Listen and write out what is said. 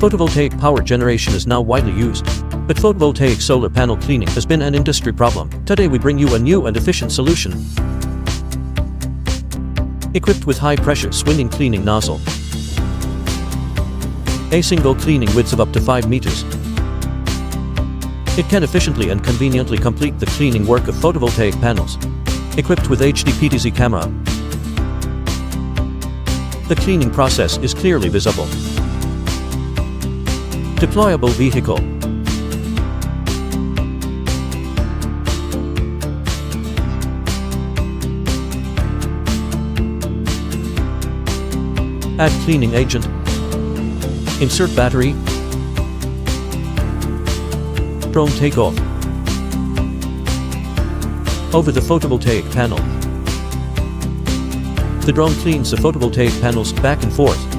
Photovoltaic power generation is now widely used, but photovoltaic solar panel cleaning has been an industry problem. Today we bring you a new and efficient solution. Equipped with high-pressure swinging cleaning nozzle, a single cleaning width of up to 5 meters. It can efficiently and conveniently complete the cleaning work of photovoltaic panels. Equipped with HD PTZ camera, the cleaning process is clearly visible. Deployable vehicle. Add cleaning agent. Insert battery. Drone takeoff. Over the photovoltaic panel. The drone cleans the photovoltaic panels back and forth.